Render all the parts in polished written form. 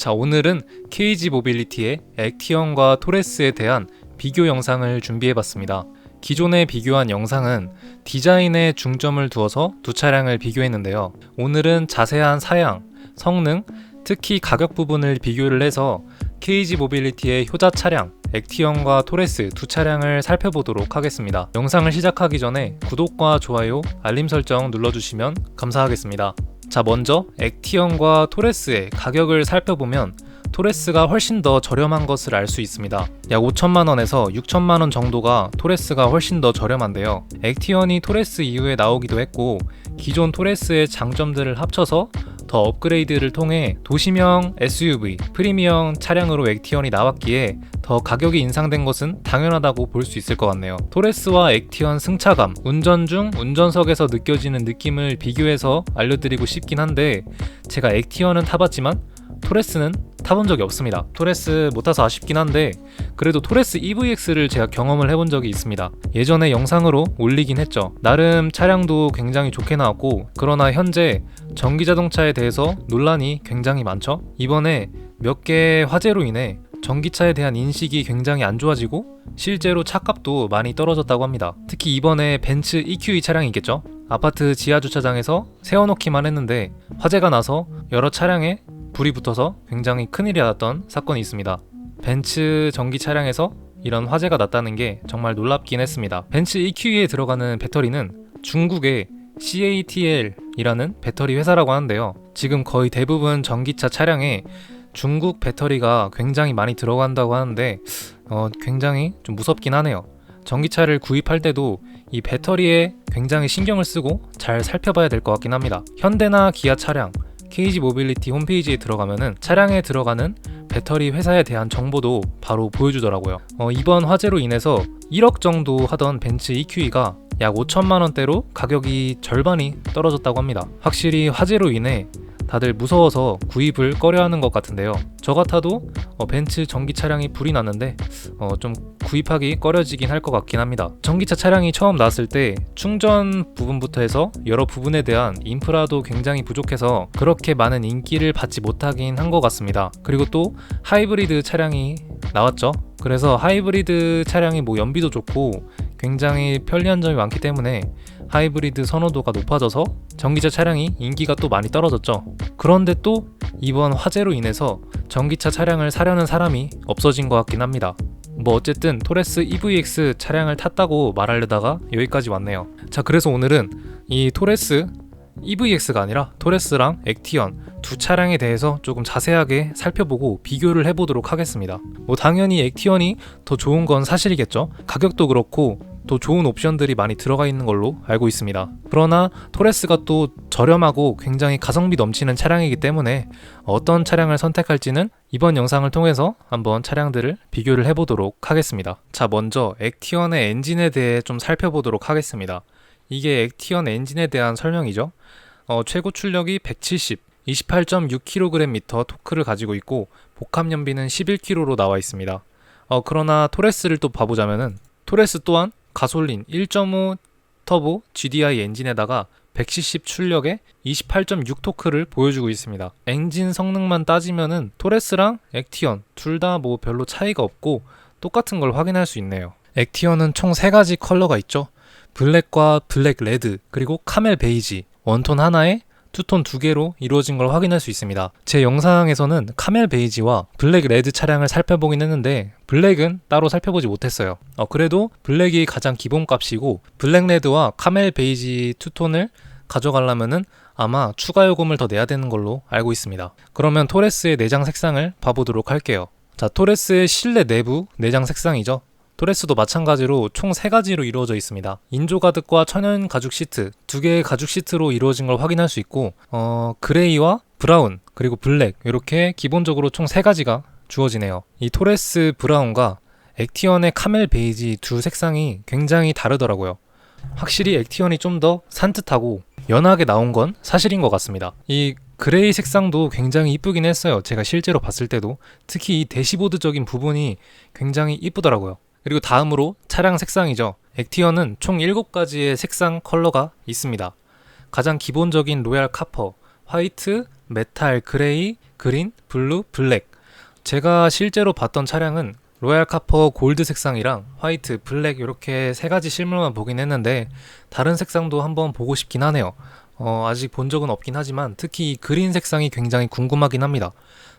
자, 오늘은 KG 모빌리티의 액티언과 토레스에 대한 비교 영상을 준비해봤습니다. 기존에 비교한 영상은 디자인에 중점을 두어서 두 차량을 비교했는데요. 오늘은 자세한 사양, 성능, 특히 가격 부분을 비교를 해서 KG 모빌리티의 효자 차량 액티언과 토레스 두 차량을 살펴보도록 하겠습니다. 영상을 시작하기 전에 구독과 좋아요, 알림 설정 눌러주시면 감사하겠습니다. 자, 먼저 액티언과 토레스의 가격을 살펴보면 토레스가 훨씬 더 저렴한 것을 알 수 있습니다. 약 5천만원에서 6천만원 정도가 토레스가 훨씬 더 저렴한데요. 액티언이 토레스 이후에 나오기도 했고 기존 토레스의 장점들을 합쳐서 더 업그레이드를 통해 도시명 SUV, 프리미엄 차량으로 액티언이 나왔기에 더 가격이 인상된 것은 당연하다고 볼 수 있을 것 같네요. 토레스와 액티언 승차감, 운전 중 운전석에서 느껴지는 느낌을 비교해서 알려드리고 싶긴 한데 제가 액티언은 타봤지만 토레스는 타본 적이 없습니다. 토레스 못 타서 아쉽긴 한데 그래도 토레스 EVX를 제가 경험을 해본 적이 있습니다. 예전에 영상으로 올리긴 했죠. 나름 차량도 굉장히 좋게 나왔고 그러나 현재 전기자동차에 대해서 논란이 굉장히 많죠. 이번에 몇 개의 화재로 인해 전기차에 대한 인식이 굉장히 안 좋아지고 실제로 차값도 많이 떨어졌다고 합니다. 특히 이번에 벤츠 EQE 차량이 있겠죠. 아파트 지하주차장에서 세워놓기만 했는데 화재가 나서 여러 차량에 불이 붙어서 굉장히 큰일이 났던 사건이 있습니다. 벤츠 전기 차량에서 이런 화재가 났다는 게 정말 놀랍긴 했습니다. 벤츠 EQE에 들어가는 배터리는 중국의 CATL이라는 배터리 회사라고 하는데요. 지금 거의 대부분 전기차 차량에 중국 배터리가 굉장히 많이 들어간다고 하는데 굉장히 좀 무섭긴 하네요. 전기차를 구입할 때도 이 배터리에 굉장히 신경을 쓰고 잘 살펴봐야 될 것 같긴 합니다. 현대나 기아 차량, KG 모빌리티 홈페이지에 들어가면은 차량에 들어가는 배터리 회사에 대한 정보도 바로 보여주더라고요. 이번 화재로 인해서 1억 정도 하던 벤츠 EQE가 약 5천만원대로 가격이 절반이 떨어졌다고 합니다. 확실히 화재로 인해 다들 무서워서 구입을 꺼려하는 것 같은데요. 저 같아도 벤츠 전기 차량이 불이 났는데 좀 구입하기 꺼려지긴 할 것 같긴 합니다. 전기차 차량이 처음 나왔을 때 충전 부분부터 해서 여러 부분에 대한 인프라도 굉장히 부족해서 그렇게 많은 인기를 받지 못하긴 한 것 같습니다. 그리고 또 하이브리드 차량이 나왔죠. 그래서 하이브리드 차량이 연비도 좋고 굉장히 편리한 점이 많기 때문에 하이브리드 선호도가 높아져서 전기차 차량이 인기가 또 많이 떨어졌죠. 그런데 또 이번 화재로 인해서 전기차 차량을 사려는 사람이 없어진 것 같긴 합니다. 어쨌든 토레스 EVX 차량을 탔다고 말하려다가 여기까지 왔네요. 자, 그래서 오늘은 이 토레스 EVX가 아니라 토레스랑 액티언 두 차량에 대해서 조금 자세하게 살펴보고 비교를 해보도록 하겠습니다. 당연히 액티언이 더 좋은 건 사실이겠죠. 가격도 그렇고 또 좋은 옵션들이 많이 들어가 있는 걸로 알고 있습니다. 그러나 토레스가 또 저렴하고 굉장히 가성비 넘치는 차량이기 때문에 어떤 차량을 선택할지는 이번 영상을 통해서 한번 차량들을 비교를 해보도록 하겠습니다. 자, 먼저 액티언의 엔진에 대해 좀 살펴보도록 하겠습니다. 이게 액티언 엔진에 대한 설명이죠. 최고 출력이 170, 28.6kgm 토크를 가지고 있고 복합 연비는 11kg로 나와 있습니다. 그러나 토레스를 또 봐보자면은 토레스 또한 가솔린 1.5 터보 GDI 엔진에다가 170 출력에 28.6 토크를 보여주고 있습니다. 엔진 성능만 따지면은 토레스랑 액티언 둘 다 별로 차이가 없고 똑같은 걸 확인할 수 있네요. 액티언은 총 3가지 컬러가 있죠. 블랙과 블랙 레드 그리고 카멜 베이지, 원톤 하나에 투톤 2개로 이루어진 걸 확인할 수 있습니다. 제 영상에서는 카멜 베이지와 블랙 레드 차량을 살펴보긴 했는데 블랙은 따로 살펴보지 못했어요. 그래도 블랙이 가장 기본값이고 블랙 레드와 카멜 베이지 투톤을 가져가려면은 아마 추가 요금을 더 내야 되는 걸로 알고 있습니다. 그러면 토레스의 내장 색상을 봐보도록 할게요. 자, 토레스의 실내 내부 내장 색상이죠. 토레스도 마찬가지로 총 3가지로 이루어져 있습니다. 인조 가득과 천연 가죽 시트 2개의 가죽 시트로 이루어진 걸 확인할 수 있고 그레이와 브라운 그리고 블랙 이렇게 기본적으로 총 3가지가 주어지네요. 이 토레스 브라운과 액티언의 카멜 베이지 두 색상이 굉장히 다르더라고요. 확실히 액티언이 좀 더 산뜻하고 연하게 나온 건 사실인 것 같습니다. 이 그레이 색상도 굉장히 이쁘긴 했어요. 제가 실제로 봤을 때도 특히 이 대시보드적인 부분이 굉장히 이쁘더라고요. 그리고 다음으로 차량 색상이죠. 액티언은 총 7가지의 색상 컬러가 있습니다. 가장 기본적인 로얄 카퍼, 화이트, 메탈, 그레이, 그린, 블루, 블랙. 제가 실제로 봤던 차량은 로얄 카퍼 골드 색상이랑 화이트, 블랙 이렇게 세 가지 실물만 보긴 했는데 다른 색상도 한번 보고 싶긴 하네요. 아직 본 적은 없긴 하지만 특히 이 그린 색상이 굉장히 궁금하긴 합니다.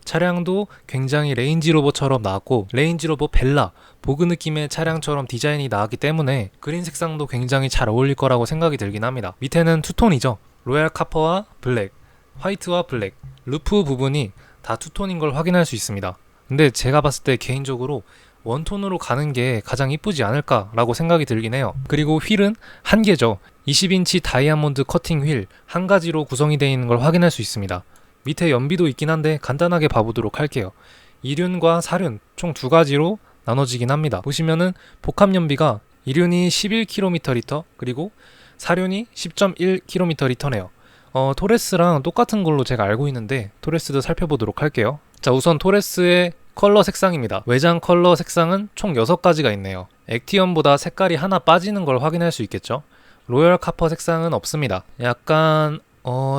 차량도 굉장히 레인지로버처럼 나왔고 레인지로버 벨라, 보그 느낌의 차량처럼 디자인이 나왔기 때문에 그린 색상도 굉장히 잘 어울릴 거라고 생각이 들긴 합니다. 밑에는 투톤이죠. 로얄 카퍼와 블랙, 화이트와 블랙, 루프 부분이 다 투톤인 걸 확인할 수 있습니다. 근데 제가 봤을 때 개인적으로 원톤으로 가는 게 가장 이쁘지 않을까라고 생각이 들긴 해요. 그리고 휠은 한 개죠. 20인치 다이아몬드 커팅 휠 한 가지로 구성이 되어 있는 걸 확인할 수 있습니다. 밑에 연비도 있긴 한데 간단하게 봐보도록 할게요. 2륜과 4륜 총 두 가지로 나눠지긴 합니다. 보시면은 복합 연비가 2륜이 11km/리터 그리고 4륜이 10.1km/리터네요. 토레스랑 똑같은 걸로 제가 알고 있는데 토레스도 살펴보도록 할게요. 자, 우선 토레스의 컬러 색상입니다. 외장 컬러 색상은 총 6가지가 있네요. 액티언보다 색깔이 하나 빠지는 걸 확인할 수 있겠죠. 로열 카퍼 색상은 없습니다. 약간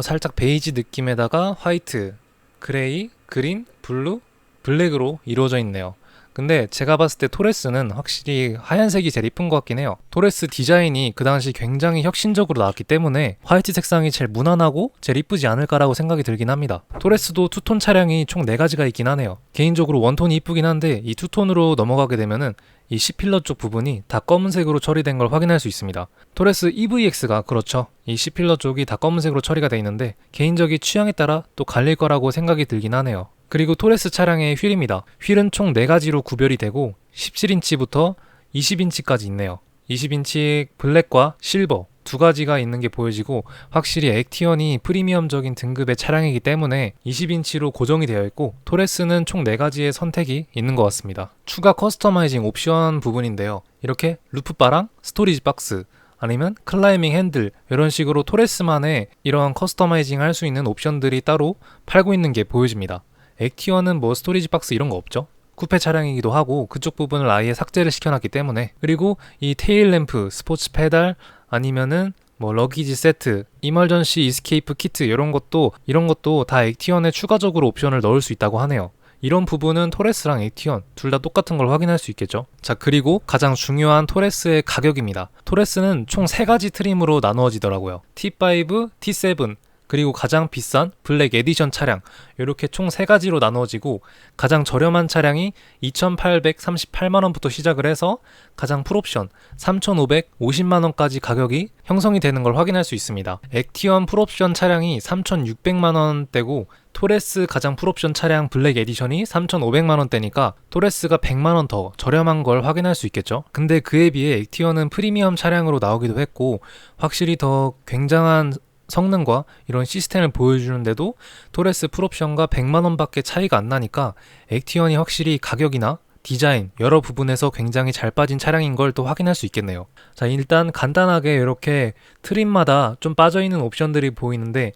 살짝 베이지 느낌에다가 화이트, 그레이, 그린, 블루, 블랙으로 이루어져 있네요. 근데 제가 봤을 때 토레스는 확실히 하얀색이 제일 이쁜 것 같긴 해요. 토레스 디자인이 그 당시 굉장히 혁신적으로 나왔기 때문에 화이트 색상이 제일 무난하고 제일 이쁘지 않을까라고 생각이 들긴 합니다. 토레스도 투톤 차량이 총 4가지가 있긴 하네요. 개인적으로 원톤이 이쁘긴 한데 이 투톤으로 넘어가게 되면은 이 C필러 쪽 부분이 다 검은색으로 처리된 걸 확인할 수 있습니다. 토레스 EVX가 그렇죠. 이 C필러 쪽이 다 검은색으로 처리가 돼 있는데 개인적인 취향에 따라 또 갈릴 거라고 생각이 들긴 하네요. 그리고 토레스 차량의 휠입니다. 휠은 총 4가지로 구별이 되고 17인치부터 20인치까지 있네요. 20인치 블랙과 실버 두 가지가 있는 게 보여지고 확실히 액티언이 프리미엄적인 등급의 차량이기 때문에 20인치로 고정이 되어 있고 토레스는 총 4가지의 선택이 있는 것 같습니다. 추가 커스터마이징 옵션 부분인데요. 이렇게 루프바랑 스토리지 박스 아니면 클라이밍 핸들 이런 식으로 토레스만의 이러한 커스터마이징 할 수 있는 옵션들이 따로 팔고 있는 게 보여집니다. 액티언은 뭐 스토리지 박스 이런 거 없죠. 쿠페 차량이기도 하고 그쪽 부분을 아예 삭제를 시켜놨기 때문에. 그리고 이 테일 램프, 스포츠 페달 아니면은 뭐 러기지 세트, 이멀전시 이스케이프 키트 이런 것도 다 액티언에 추가적으로 옵션을 넣을 수 있다고 하네요. 이런 부분은 토레스랑 액티언 둘 다 똑같은 걸 확인할 수 있겠죠. 자, 그리고 가장 중요한 토레스의 가격입니다. 토레스는 총 3가지 트림으로 나누어지더라고요. T5, T7 그리고 가장 비싼 블랙 에디션 차량 이렇게 총 3가지로 나누어지고 가장 저렴한 차량이 2,838만원부터 시작을 해서 가장 풀옵션 3,550만원까지 가격이 형성이 되는 걸 확인할 수 있습니다. 액티언 풀옵션 차량이 3,600만원대고 토레스 가장 풀옵션 차량 블랙 에디션이 3,500만원대니까 토레스가 100만원 더 저렴한 걸 확인할 수 있겠죠. 근데 그에 비해 액티언은 프리미엄 차량으로 나오기도 했고 확실히 더 굉장한 성능과 이런 시스템을 보여주는데도 토레스 풀옵션과 100만원밖에 차이가 안 나니까 액티언이 확실히 가격이나 디자인 여러 부분에서 굉장히 잘 빠진 차량인 걸 또 확인할 수 있겠네요. 자, 일단 간단하게 이렇게 트림마다 좀 빠져있는 옵션들이 보이는데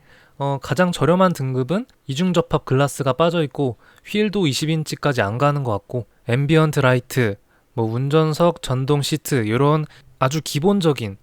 가장 저렴한 등급은 이중접합 글라스가 빠져있고 휠도 20인치까지 안 가는 것 같고 앰비언트 라이트, 뭐 운전석 전동 시트 이런 아주 기본적인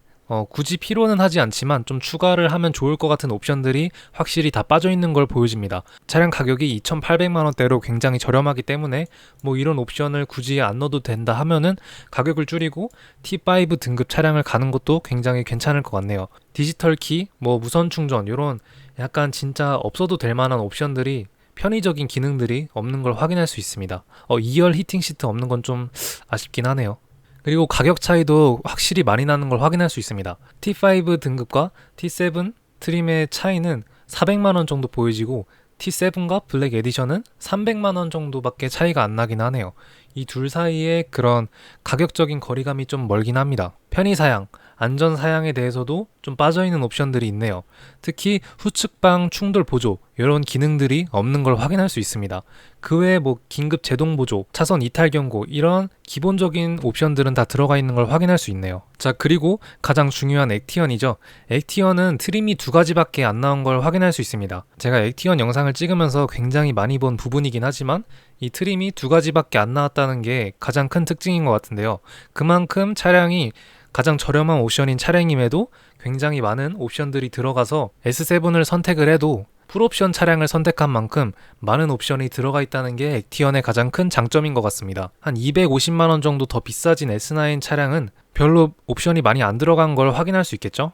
굳이 필요는 하지 않지만 좀 추가를 하면 좋을 것 같은 옵션들이 확실히 다 빠져있는 걸 보여집니다. 차량 가격이 2,800만원대로 굉장히 저렴하기 때문에 뭐 이런 옵션을 굳이 안 넣어도 된다 하면은 가격을 줄이고 T5 등급 차량을 가는 것도 굉장히 괜찮을 것 같네요. 디지털 키, 뭐 무선 충전 이런 약간 진짜 없어도 될 만한 옵션들이 편의적인 기능들이 없는 걸 확인할 수 있습니다. 2열 히팅 시트 없는 건 좀 아쉽긴 하네요. 그리고 가격 차이도 확실히 많이 나는 걸 확인할 수 있습니다. T5 등급과 T7 트림의 차이는 400만원 정도 보여지고 T7과 블랙 에디션은 300만원 정도밖에 차이가 안 나긴 하네요. 이 둘 사이에 그런 가격적인 거리감이 좀 멀긴 합니다. 편의사양, 안전사양에 대해서도 좀 빠져있는 옵션들이 있네요. 특히 후측방 충돌 보조 이런 기능들이 없는 걸 확인할 수 있습니다. 그 외에 뭐 긴급 제동 보조, 차선 이탈 경고 이런 기본적인 옵션들은 다 들어가 있는 걸 확인할 수 있네요. 자, 그리고 가장 중요한 액티언이죠. 액티언은 트림이 2가지밖에 안 나온 걸 확인할 수 있습니다. 제가 액티언 영상을 찍으면서 굉장히 많이 본 부분이긴 하지만 이 트림이 2가지밖에 안 나왔다는 게 가장 큰 특징인 것 같은데요. 그만큼 차량이 가장 저렴한 옵션인 차량임에도 굉장히 많은 옵션들이 들어가서 S7을 선택을 해도 풀옵션 차량을 선택한 만큼 많은 옵션이 들어가 있다는 게 액티언의 가장 큰 장점인 것 같습니다. 한 250만원 정도 더 비싸진 S9 차량은 별로 옵션이 많이 안 들어간 걸 확인할 수 있겠죠?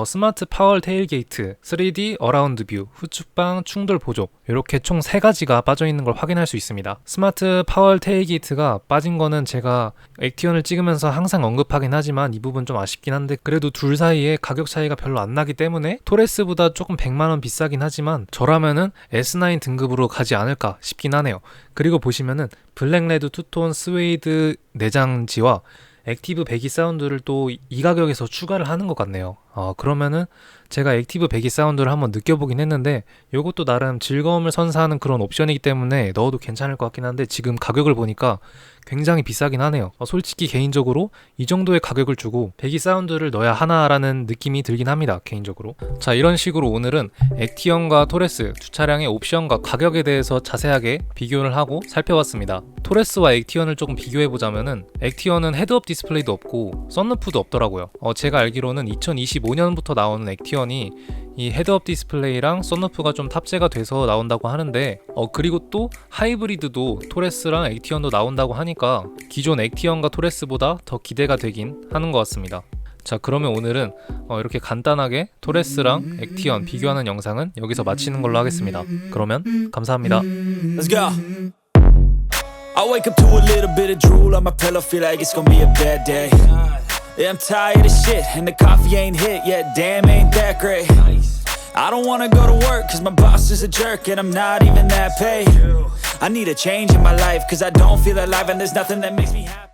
스마트 파월 테일게이트, 3D 어라운드 뷰, 후측방 충돌 보조 이렇게 총 3가지가 빠져있는 걸 확인할 수 있습니다. 스마트 파월 테일게이트가 빠진 거는 제가 액티언을 찍으면서 항상 언급하긴 하지만 이 부분 좀 아쉽긴 한데 그래도 둘 사이에 가격 차이가 별로 안 나기 때문에 토레스보다 조금 100만원 비싸긴 하지만 저라면은 S9 등급으로 가지 않을까 싶긴 하네요. 그리고 보시면은 블랙레드 투톤 스웨이드 내장지와 액티브 배기 사운드를 또 이 가격에서 추가를 하는 것 같네요. 그러면은 제가 액티브 배기 사운드를 한번 느껴보긴 했는데 이것도 나름 즐거움을 선사하는 그런 옵션이기 때문에 넣어도 괜찮을 것 같긴 한데 지금 가격을 보니까 굉장히 비싸긴 하네요. 솔직히 개인적으로 이 정도의 가격을 주고 배기 사운드를 넣어야 하나라는 느낌이 들긴 합니다. 개인적으로. 자, 이런 식으로 오늘은 액티언과 토레스 두 차량의 옵션과 가격에 대해서 자세하게 비교를 하고 살펴봤습니다. 토레스와 액티언을 조금 비교해보자면은 액티언은 헤드업 디스플레이도 없고 썬루프도 없더라고요. 제가 알기로는 2025년부터 나오는 액티언이 이 헤드업 디스플레이랑 썬루프가 좀 탑재가 돼서 나온다고 하는데 그리고 또 하이브리드도 토레스랑 액티언도 나온다고 하니까 기존 액티언과 토레스보다 더 기대가 되긴 하는 것 같습니다. 자, 그러면 오늘은 이렇게 간단하게 토레스랑 액티언 비교하는 영상은 여기서 마치는 걸로 하겠습니다. 그러면 감사합니다. Let's go. I wake up to a little bit of drool on my pillow, feel like it's gonna be a bad day. Yeah, I'm tired of shit, and the coffee ain't hit yet, damn, ain't that great. I don't wanna go to work, cause my boss is a jerk, and I'm not even that paid. I need a change in my life, cause I don't feel alive, and there's nothing that makes me happy.